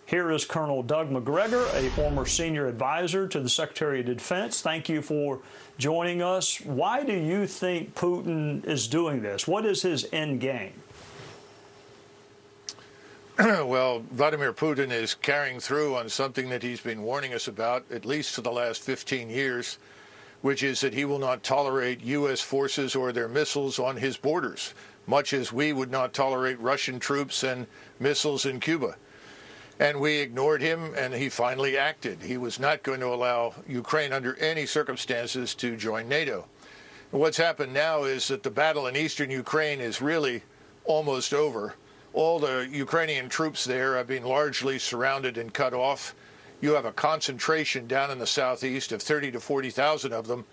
Here is Colonel Doug McGregor, a former senior advisor to the Secretary of Defense. Thank you for joining us. Why do you think Putin is doing this? What is his end game? Well, Vladimir Putin is carrying through on something that he's been warning us about, at least for the last 15 years, which is that he will not tolerate U.S. forces or their missiles on his borders, much as we would not tolerate Russian troops and missiles in Cuba. And we ignored him, and he finally acted. He was not going to allow Ukraine under any circumstances to join NATO. And what's happened now is that the battle in eastern Ukraine is really almost over. All the Ukrainian troops there have been largely surrounded and cut off. You have a concentration down in the southeast of 30 to 40,000 of them.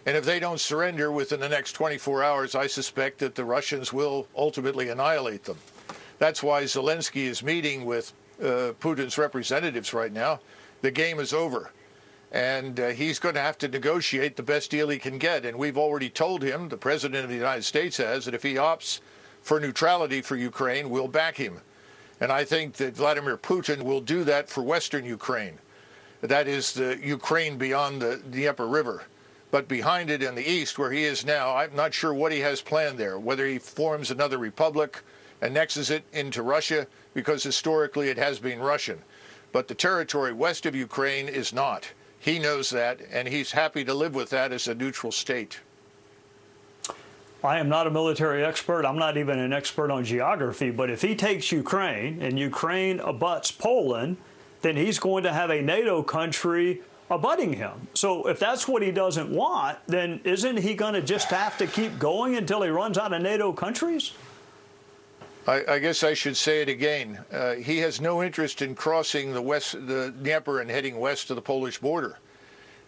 And if they don't surrender within the next 24 hours, I suspect that the Russians will ultimately annihilate them. That's why Zelensky is meeting with Putin's representatives right now. The game is over. And he's going to have to negotiate the best deal he can get. And we've already told him, the President of the United States has, that if he opts for neutrality for Ukraine, we'll back him. And I think that Vladimir Putin will do that for Western Ukraine. That is the Ukraine beyond the Dnieper River. But behind it in the east, where he is now, I'm not sure what he has planned there, whether he forms another republic, annexes it into Russia, because historically it has been Russian. But the territory west of Ukraine is not. He knows that, and he's happy to live with that as a neutral state. I am not a military expert. I'm not even an expert on geography. But if he takes Ukraine and Ukraine abuts Poland, then he's going to have a NATO country abutting him. So if that's what he doesn't want, then isn't he going to just have to keep going until he runs out of NATO countries? I guess I should say it again. He has no interest in crossing the Dnieper and heading west to the Polish border.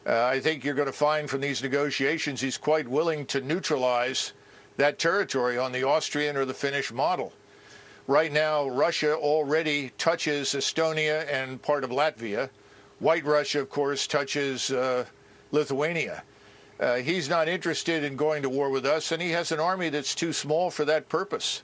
I think you're going to find from these negotiations he's quite willing to neutralize that territory on the Austrian or the Finnish model. Right now, Russia already touches Estonia and part of Latvia. White Russia, of course, touches Lithuania. He's not interested in going to war with us, and he has an army that's too small for that purpose.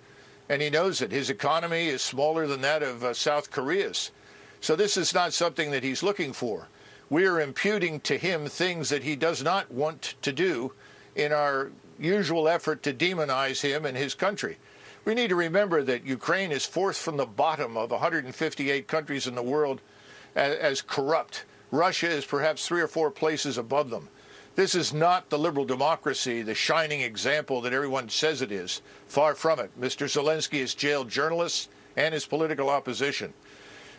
And he knows it. His economy is smaller than that of South Korea's. So this is not something that he's looking for. We are imputing to him things that he does not want to do in our usual effort to demonize him and his country. We need to remember that Ukraine is fourth from the bottom of 158 countries in the world as corrupt. Russia is perhaps 3 or 4 places above them. This is not the liberal democracy, the shining example that everyone says it is. Far from it. Mr. Zelensky has jailed journalists and his political opposition.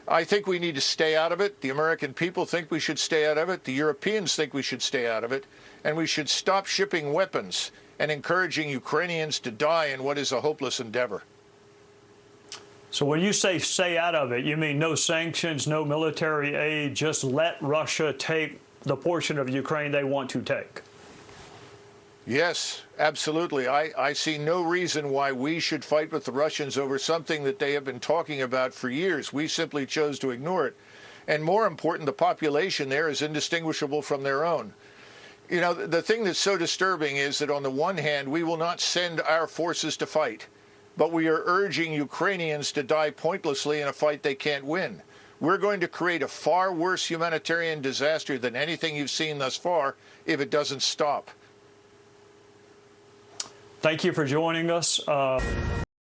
I think we need to stay out of it. The American people think we should stay out of it. The Europeans think we should stay out of it. And we should stop shipping weapons and encouraging Ukrainians to die in what is a hopeless endeavor. So when you say stay out of it, you mean no sanctions, no military aid, just let Russia take the portion of Ukraine they want to take? Yes, absolutely. I see no reason why we should fight with the Russians over something that they have been talking about for years. We simply chose to ignore it. And more important, the population there is indistinguishable from their own. You know, the thing that's so disturbing is that on the one hand, we will not send our forces to fight, but we are urging Ukrainians to die pointlessly in a fight they can't win. We're going to create a far worse humanitarian disaster than anything you've seen thus far if it doesn't stop. Thank you for joining us.